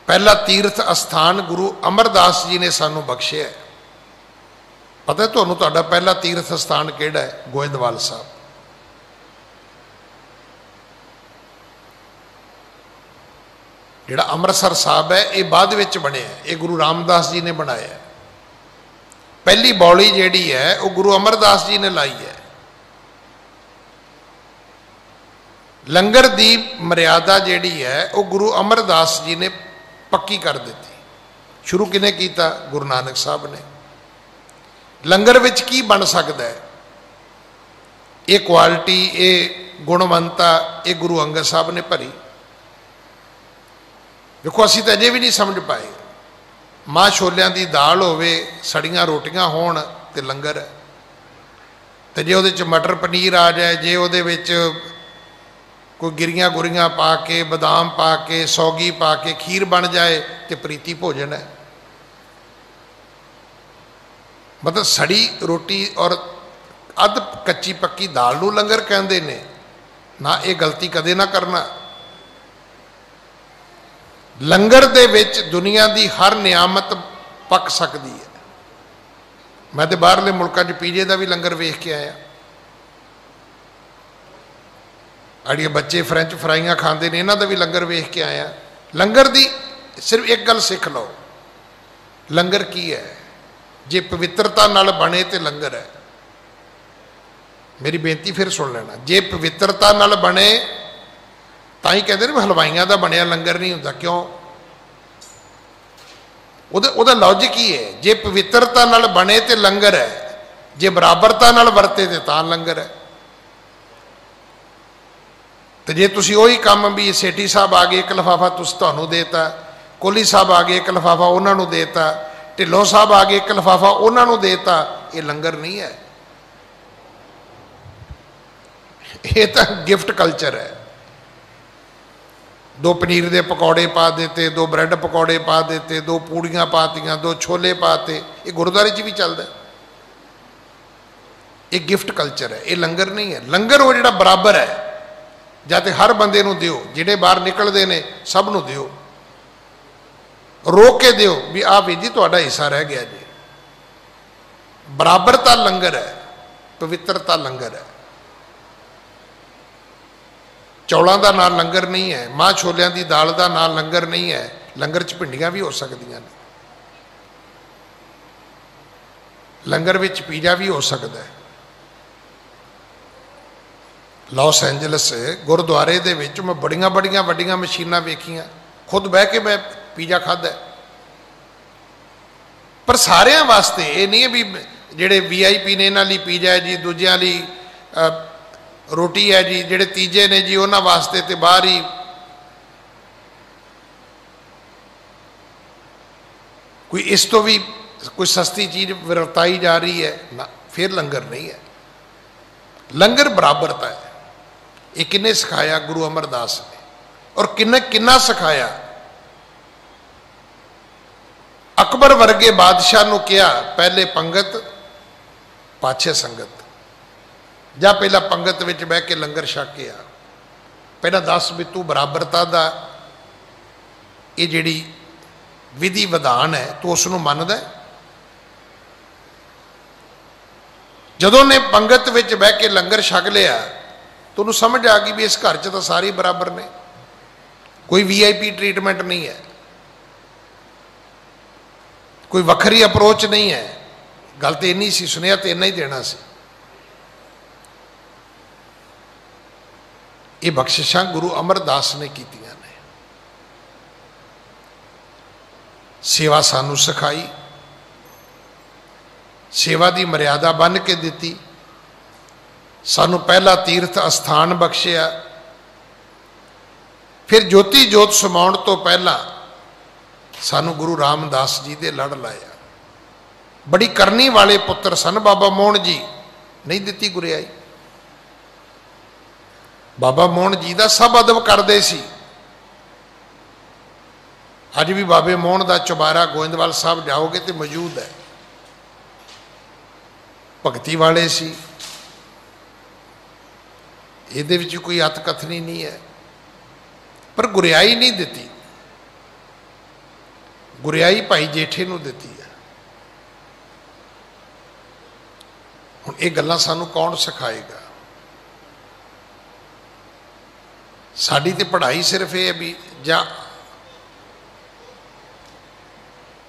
पहला तीर्थ अस्थान गुरु अमरदास जी ने सानू बख्शिया है। पता है तुहानूं तुहाडा पहला तीर्थ अस्थान किहड़ा है? गोइंदवाल साहब। जिहड़ा अमृतसर साहब है ये बाद विच बनिया, ये गुरु रामदास जी ने बनाया। पहली बौली जिहड़ी है वो गुरु अमरदास जी ने लाई है। लंगर की मर्यादा जिहड़ी है वो गुरु अमरदास जी ने पक्की कर दी। शुरू किने कीता? गुरु नानक साहब ने। लंगर विच की बन सकता है? ये क्वालिटी, ये गुणवंता ये गुरु अंगद साहब ने भरी। देखो असीं तो अजे भी नहीं समझ पाए। मां छोलियां की दाल होवे, सड़ियां रोटियां होण ते लंगर है। तो जे उहदे च मटर पनीर आ जाए, जे उहदे विच कोई गिरियां गुरियां पा के, बदाम पा के, सौगी पा के खीर बन जाए तो प्रीति भोजन है। मतलब सड़ी रोटी और अध कच्ची पक्की दाल नूं लंगर कहंदे ने ना। ये गलती कदे ना करना। लंगर दे विच दुनिया की हर नियामत पक सकती है। मैं तो बाहरले मुल्कां च पीजे का भी लंगर वेख के आया। अड़िए बच्चे फ्रेंच फ्राइयां खाते हैं, इन्हों का भी लंगर वेख के आया। लंगर की सिर्फ एक गल सीख लो, लंगर की है? जे पवित्रता नाल बने तो लंगर है। मेरी बेनती फिर सुन लेना, जे पवित्रता नाल बने ताई कहते हैं हलवाइयां का बनया लंगर नहीं होता। क्यों? उहदा लॉजिक ही है, जे पवित्रता नाल बने तो लंगर है, जे बराबरता नाल वरते तो तां लंगर है। तो जे तुसी वही काम भी सेठी साहब आ गए एक लिफाफा तुहानूं देता, कोहली साहब आ गए एक लिफाफा उन्होंने देता, ढिल्लों साहब आ गए एक लिफाफा उन्होंने देता, ये लंगर नहीं है। ये तो गिफ्ट कल्चर है। दो पनीर के पकौड़े पा देते, दो ब्रैड पकौड़े पा देते, दो पूड़ियाँ पातियाँ, दो छोले पाते। ये गुरुद्वारे च भी चलता है। ये गिफ्ट कल्चर है, ये लंगर नहीं है। लंगर वो जिहड़ा बराबर है, जाते हर बंदे नूं दिओ, जिहड़े बाहर निकलते हैं सब नूं दिओ, रोक के दिओ भी आ भी जी तुहाडा हिस्सा रह गया जी। बराबरता लंगर है, पवित्रता लंगर है। चौलों का नाम लंगर नहीं है, मां छोलियां की दाल का नाम लंगर नहीं है। लंगर च भिंडियां भी हो सकदियां ने। लंगर विच पीजा भी हो सकता है। लॉस एंजलस गुरुद्वारे दे विच मैं बड़ियां बड़ियां वड्डियां मशीनां वेखियां, खुद बह के मैं पीजा खादा। पर सारिਆਂ वास्ते ये नहीं है भी ਜਿਹੜੇ VIP ने इन्हां लई पीजा है जी, दूजिਆਂ लई रोटी है जी, ਜਿਹੜੇ तीजे ने जी उन्हां वास्ते ते बाहर ही कोई इस तो भी कोई सस्ती चीज़ वरताई जा रही है ना, फिर लंगर नहीं है। लंगर बराबरता है। ये किन्ने सिखाया? गुरु अमरदास ने। और किन्ना सिखाया? अकबर वर्गे बादशाह नूं कहा पहले पंगत पाछे संगत, जा पहला पंगत विच बह के लंगर छक के आ, पहला दस भी तू बराबरता दा ये जिहड़ी विधि विधान है तो उसनूं मनदा है। जदों ने पंगत विच बह के लंगर छक लिया तो उन्होंने समझ आ गई भी इस घर च तो सारे बराबर ने, कोई VIP ट्रीटमेंट नहीं है, कोई वखरी अप्रोच नहीं है। गल तो इन्नी सी, सुनिया तो इन्ना ही देना सी। ये बख्शिशां गुरु अमरदास ने कीतियां ने। सेवा सानू सिखाई, सेवा की मर्यादा बन के दिती, सानू पहला तीर्थ अस्थान बख्शिया, फिर ज्योति जोत समाउण तो पहला सानू गुरु रामदास जी दे लड़ लाया। बड़ी करनी वाले पुत्र सन बाबा मोहन जी, नहीं दिती गुरियाई। बाबा मोहन जी का सब अदब करते सी। अज भी बाबे मोहन का चौबारा गोइंदवाल साहब जाओगे तो मौजूद है। भगती वाले सी, ਇਹਦੇ ਵਿੱਚ कोई अत कथनी नहीं है, पर गुरियाई नहीं दिती। गुरियाई भाई जेठे नूं दिती है। हुण ये गल्लां सानूं कौन सिखाएगा? साडी ते पढ़ाई सिर्फ ये है भी जां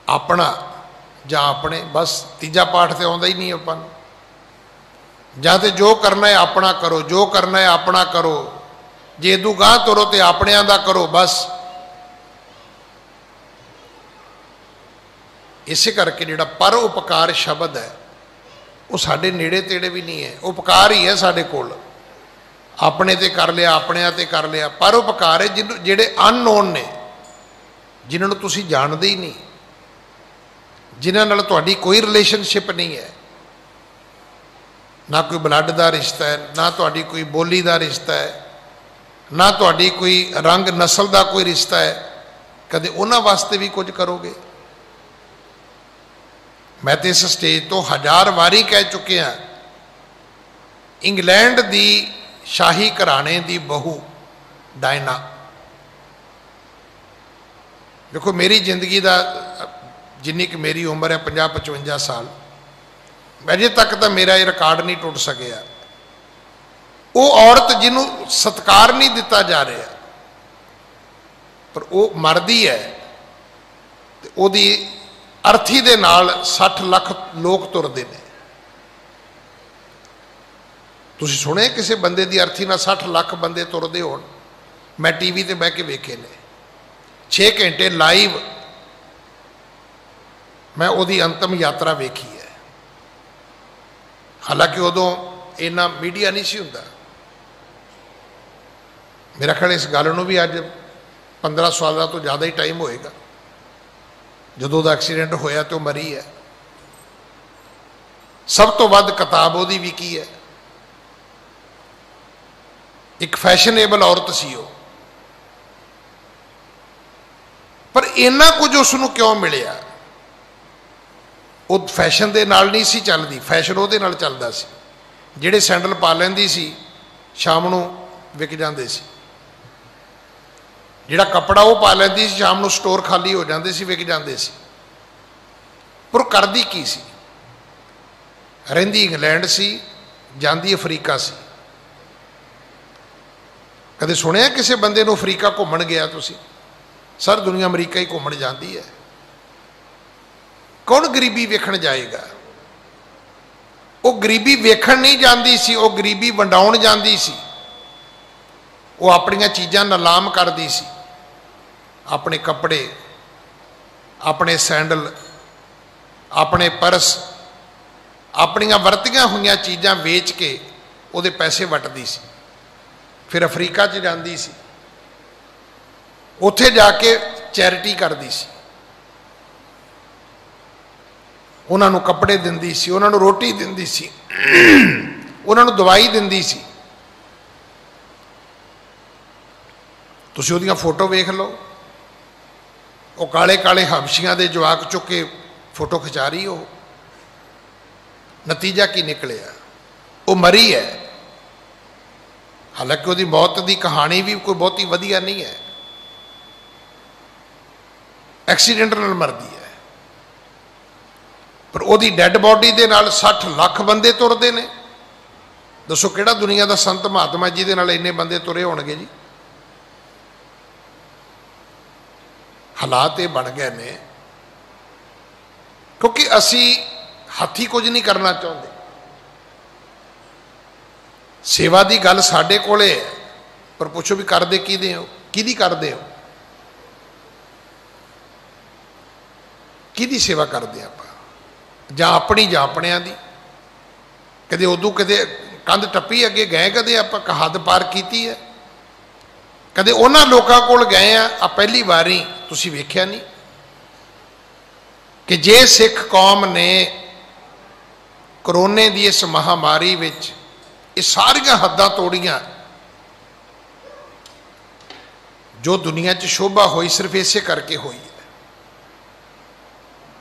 अपना जां अपने, बस तीजा पाठ तो आउंदा ही नहीं आपां नूं। ਜਾਂ तो जो करना है अपना करो, जो करना है अपना करो, जे इदू गाह तुरो तो अपनिਆਂ ਦਾ करो बस। इसे करके जिहड़ा पर उपकार शब्द है वो साडे नेड़े तेड़े भी नहीं है। उपकार ही है साडे कोल, अपने ते कर लिया, अपनिਆਂ ते कर लिया। पर उपकार है जिहड़े अननोन ने, जिन्हां नूं तुसीं जाणदे ही नहीं, जिन्हां नाल तुहाडी कोई रिलेशनशिप नहीं है, ना कोई ब्लड का रिश्ता है, ना तुहाडी कोई बोली का रिश्ता है, ना तुहाडी कोई रंग नस्ल का कोई रिश्ता है, कदे उन्हां वास्ते भी कुछ करोगे? मैं तो इस स्टेज तो 1000 वारी कह चुके हैं, इंग्लैंड की शाही घराने की बहू डायना, देखो मेरी जिंदगी का जिन्नी कि मेरी उम्र है 50-55 साल, अजे तक तो मेरा ये रिकॉर्ड नहीं टुट सकिया। वो औरत जिन्हों सत्कार नहीं दिता जा रहा, पर वो मरदी है तो उसकी अर्थी दे नाल 60 लाख लोग तुरते हैं। तुसीं सुने किसी बंदे की अर्थी ना 60 लाख बंदे तुरते हो? मैं TV ते बह के वेखे ने 6 घंटे लाइव मैं उसकी अंतिम यात्रा वेखी है। हालांकि उदों इन्ना मीडिया नहीं सी हुंदा। मेरा ख्याल इस गल नूं भी अज 15 साल तो ज़्यादा ही टाइम होएगा। जदों दा एक्सीडेंट होया तो मरी है। सब तो वध किताब उहदी भी की है, एक फैशनेबल औरत सी वो, पर इन्ना कुछ उसनूं क्यों मिलिया? वो फैशन के नाल नहीं सी चलती, फैशन वो नाल चलदा सी। जिहड़े सैंडल पा लैंदी सी शाम नूं विक जांदे सी, जिहड़ा कपड़ा वो पा लैंदी सी शाम नूं स्टोर खाली हो जांदे सी, विक जांदे सी। पर करदी की सी? रहिंदी इंग्लैंड सी, जांदी अफ्रीका सी। कदे सुनिया किसी बंदे नूं अफ्रीका घूमण गया तुसीं? सर दुनिया अमरीका ही घूमण जाती है। कौन गरीबी वेखण जाएगा? वो गरीबी वेखण नहीं जाती सी, वो गरीबी वंडाउण जाती सी। वो अपनियां चीज़ां नीलाम करती सी, अपने कपड़े, अपने सैंडल, अपने परस, अपनियां वरतियां हुई चीज़ां वेच के वो पैसे वटदी सी। फिर अफ्रीका च जाती सी, उत्थे जाके चैरिटी करती सी, उन्होंने कपड़े दिंदी सी, उन्होंने रोटी दिंदी सी, उन्होंने दवाई दिंदी सी। तुसीं उहदियां फोटो वेख लो, वो काले काले हबशियां दे जवाक चुक के फोटो खिचा रही हो। नतीजा की निकलिया, वो मरी है। हालांकि उसकी मौत की कहानी भी कोई बहुती वधिया नहीं है, एक्सीडेंट नाल मरदी है। पर वो डैड बॉडी के नाल 60 लाख बंदे तुरते हैं। दसो किहड़ा दुनिया का संत महात्मा जिहदे नाल इन्ने बंदे तुरे होणगे जी। हालात ये बन गए ने क्योंकि असी हथी कुछ नहीं करना चाहते। सेवा की गल साडे कोले है, पर पुछो भी करदे किहदे हो, किहदी करदे हो, किहदी सेवा करदे आपां, जां अपनी जां अपणियां दी। कदे उदों कदे कंध टप्पी अगे गए, कदे आपां हद पार कीती है, कदे उन्हां लोकां कोल गए आ पहली वारी तुसीं वेख्या नहीं कि जे सिख कौम ने करोने की इस महामारी विच ये सारियां हद्दां तोड़ियां, जो दुनिया च शोभा हुई सिर्फ इसे करके हुई है।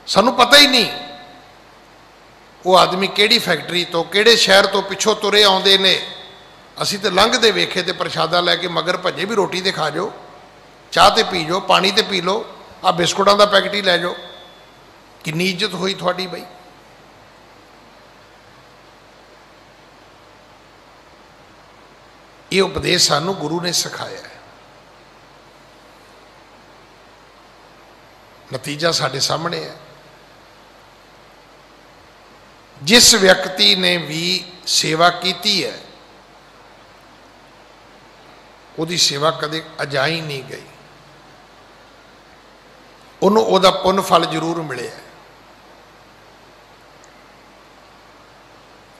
सानू पता ही नहीं वो आदमी किहड़ी फैक्ट्री तो किहड़े शहर तो पिछों तुरे आउंदे ने। असीं तो लंघदे वेखे तो प्रशादा लैके मगर भजे भी रोटी तो खा जाओ, चाह तो पी जाओ, पानी तो पी लो, आ बिस्कुटां दा पैकेट ही लै जाओ। कितनी इज्जत हुई थोड़ी बई। ये उपदेश सानू गुरु ने सिखाया है। नतीजा साडे सामने है। जिस व्यक्ति ने भी सेवा की है उसकी सेवा कदे अजाई नहीं गई, उन्होंने उसका पुण्य फल जरूर मिले।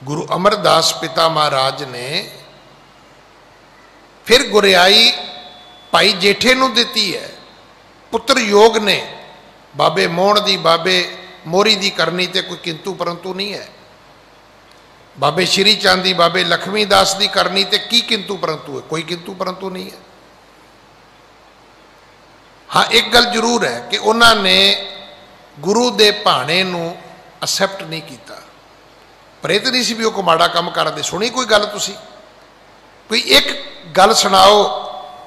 गुरु अमरदास पिता महाराज ने फिर गुरियाई भाई जेठे नूं दिती है। पुत्र योग ने बाबे मोहन दी, बाबे मोरी दी करनी ते कोई किंतु परंतु नहीं है। बाबे श्री चंद दी, बाबे लक्ष्मी दास दी करनी ते की किंतु परंतु है, कोई किंतु परंतु नहीं है। हाँ, एक गल जरूर है कि उन्होंने गुरु दे भाणे नूं असैप्ट नहीं किया। पर यह तो नहीं सी भी वो माड़ा काम करते। सुनी कोई गल तुसी, कोई एक गल सुनाओ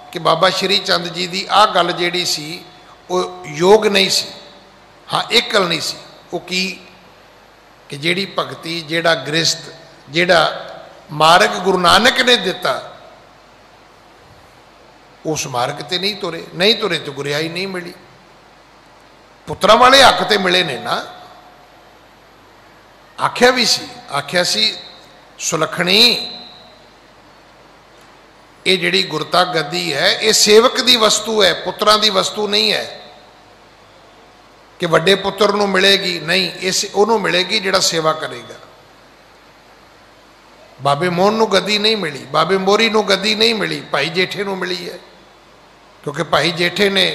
कि बाबा श्री चंद जी की आ गल जिहड़ी सी वो योग नहीं सी। हाँ, एक गल नहीं सी, वो की कि जिहड़ी भगती, जिहड़ा गृहस्थ, जिहड़ा मार्ग गुरु नानक ने दिता उस मार्ग ते नहीं तुरे। नहीं तुरे तो गुरियाई नहीं मिली। पुत्रां वाले हक ते मिले ने ना। आख्या भी सी, आख्या सी सुलखणी ये जिहड़ी गुरता गद्दी है ये सेवक दी वस्तु है, पुत्रां दी वस्तु नहीं है कि वड्डे पुत्र नूं मिलेगी। नहीं, इस उन्होंने मिलेगी जिहड़ा सेवा करेगा। बाबे मोहन नूं गद्दी नहीं मिली, बाबे मोरी नूं गद्दी नहीं मिली, भाई जेठे नूं मिली है। क्योंकि भाई जेठे ने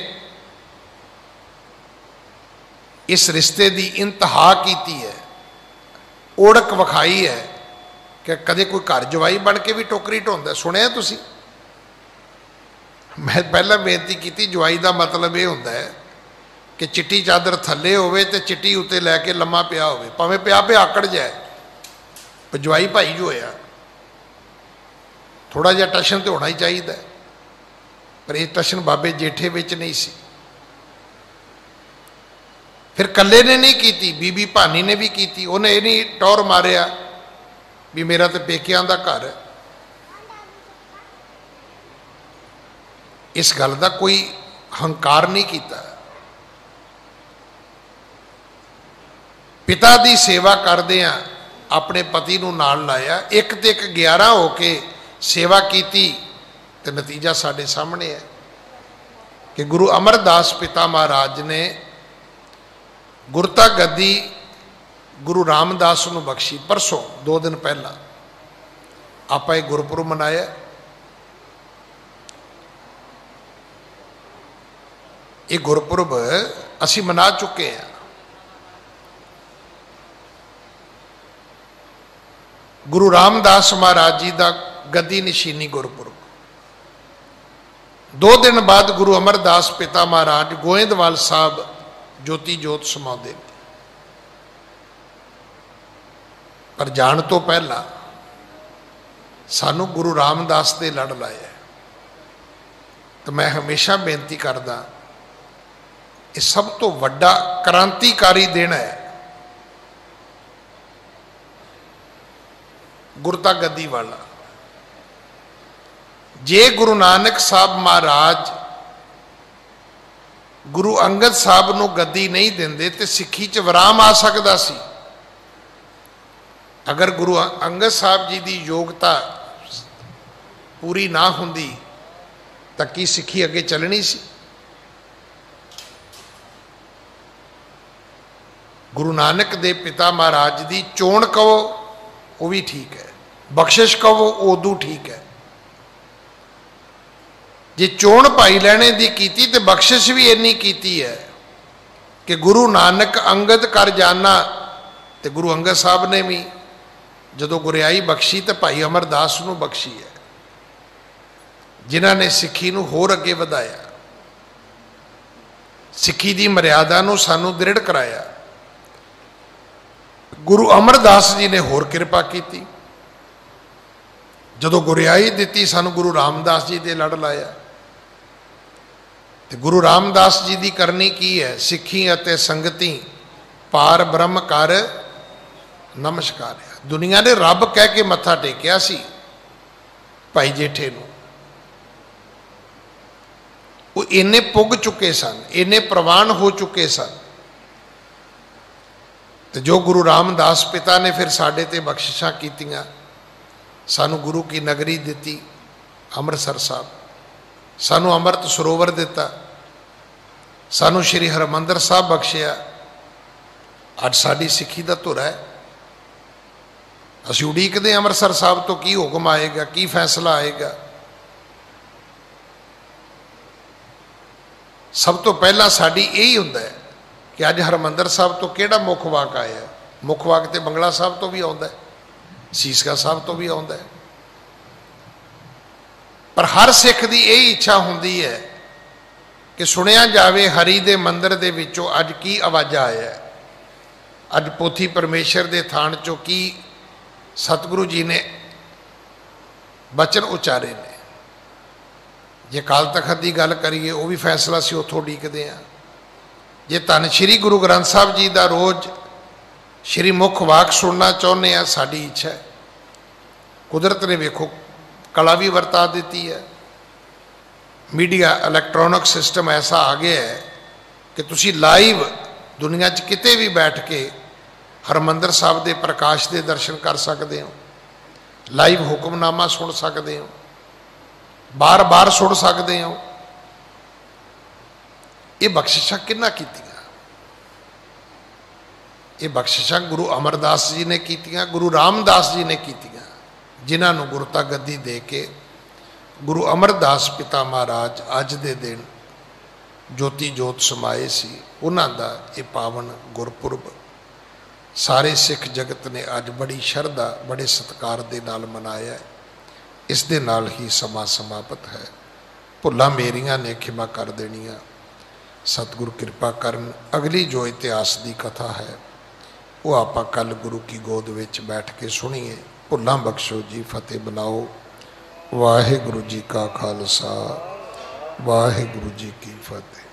इस रिश्ते की इंतहा की है, ओढ़क विखाई है कि कदे कोई घर जवाई बन के भी टोकरी ढोंदा। सुनिया तुसी? मैं पहला बेनती की, जवाई का मतलब ये होंदा है कि चिट्टी चादर थले होवे ते चिट्टी उत्ते लैके लम्मा पिया होवे, भावें पिया पे आकड़ जाए, पर जवाई भाई जो होया थोड़ा जिहा टशन तो होना ही चाहिए। पर यह टशन बाबे जेठे विच नहीं सी। फिर कल्ले ने नहीं की, बीबी भानी ने भी की। उन्हें यह नहीं टौर मारिया भी मेरा तो पेकियां दा घर है। इस गल का कोई हंकार नहीं किया। पिता की सेवा करदियां अपने पति नूं नाल लाया, एक ते एक 11 हो के सेवा की, तो नतीजा साडे सामने है कि गुरु अमरदास पिता महाराज ने गुरता गद्दी गुरु रामदास नूं बख्शी। परसों 2 दिन पहला आपां इह गुरपुरब मनाया। ये गुरपुरब असीं मना चुके हैं। गुरु रामदास महाराज जी का गद्दी निशीनी गुरपुरब। 2 दिन बाद गुरु अमरदास पिता महाराज गोइंदवाल साहब ज्योति जोत समाते। पर जाण तो पहला सानू गुरु रामदास दे लड़ लाया। तो मैं हमेशा बेनती करदा, ये सब तो वड्डा क्रांतिकारी दिन है गुरता गद्दी वाला। जे गुरु नानक साहब महाराज गुरु अंगद साहब नूं गद्दी नहीं देंदे तो सिक्खी च विराम आ सकदा सी। अगर गुरु अंगद साहब जी की योग्यता पूरी ना हुंदी तो की सिक्खी अगे चलनी सी। गुरु नानक दे पिता महाराज की चोण कहो वो भी ठीक है, बख्शिश कहो उदू ठीक है। जे चोण भाई लैने की कीती ते बख्शिश भी इन्नी कीती है कि गुरु नानक अंगद कर जाना। तो गुरु अंगद साहब ने भी जदों गुरियाई बख्शी तो भाई अमरदास नूं बख्शी है, जिन्हां ने सिक्खी नूं होर अगे वधाया, सिक्खी की मर्यादा नूं सानूं दृढ़ कराया। गुरु अमरदास जी ने होर कृपा की। जदों गुरियाई दी सानूं गुरु रामदास जी दे लड़ लाया। तो गुरु रामदास जी की करनी की है, सिक्खी अते संगति पार ब्रह्म कर नमस्कार। दुनिया ने रब कह के मत्था टेकिया सी भाई जेठे नूं। वो इन्ने पुग चुके सन, इन्ने प्रवान हो चुके सन। तो जो गुरु रामदास पिता ने फिर साडे ते बख्शिशां कीतियां, सानू गुरु की नगरी दी अमृतसर साहब, सानू अमृत सरोवर दिता, सानू श्री हरमंदर साहब बख्शिया। अज साडी सिक्खी दा धुरा है। असीं उड़ीकदे अमृतसर साहब तो की हुक्म आएगा, की फैसला आएगा। सब तो पहला साडी यही हुंदा है कि अज हरमंदर साहब तो किहड़ा मुख वाक आया। मुख वाक तो बंगला साहब तो भी आउंदा है, सीसका साहब तो भी आउंदा है। पर हर सिख की यही इच्छा हुंदी है कि सुनिया जाए हरि दे मंदिर दे विचों अज की आवाज़ा आया है। अज पोथी परमेश्वर दे थान चों की सतगुरु जी ने बचन उचारे ने। जे काल तखत की गल करिए वो भी फैसला असीं उत्थों उड़ीकदे हां। जे धन श्री गुरु ग्रंथ साहब जी का रोज़ श्री मुख वाक सुनना चाहुंदे हैं, साडी इच्छा है। कुदरत ने वेखो कला भी वरता दी है। मीडिया इलैक्ट्रॉनिक सिस्टम ऐसा आ गया है कि तुसी लाइव दुनिया च किते भी बैठ के हरमंदर साहब के प्रकाश के दर्शन कर सकते हो, लाइव हुक्मनामा सुन सकते हो, बार बार सुन सकते हो। ये बख्शिशां किन्ना कीतियां? ये बख्शिशां गुरु अमरदास जी ने कीतियां, गुरु रामदास जी ने कीतियां, जिन्हां नूं गुरता गद्दी दे के गुरु अमरदास पिता महाराज अज दे दिन ज्योति जोत समाए सी। उन्हां दा ये पावन गुरपुरब सारे सिख जगत ने अज बड़ी शरधा बड़े सत्कार दे नाल मनाया है। इस दे नाल ही समा समाप्त है। भुल्लां मेरियां ने खिमा कर देनियां, सतगुरु कृपा करन। अगली जो इतिहास की कथा है वो आपां कल गुरु की गोद विच बैठ के सुनीए। भुल्लां बख्शो जी, फतेह बनाओ। वाहिगुरु जी का खालसा, वाहिगुरु जी की फतेह।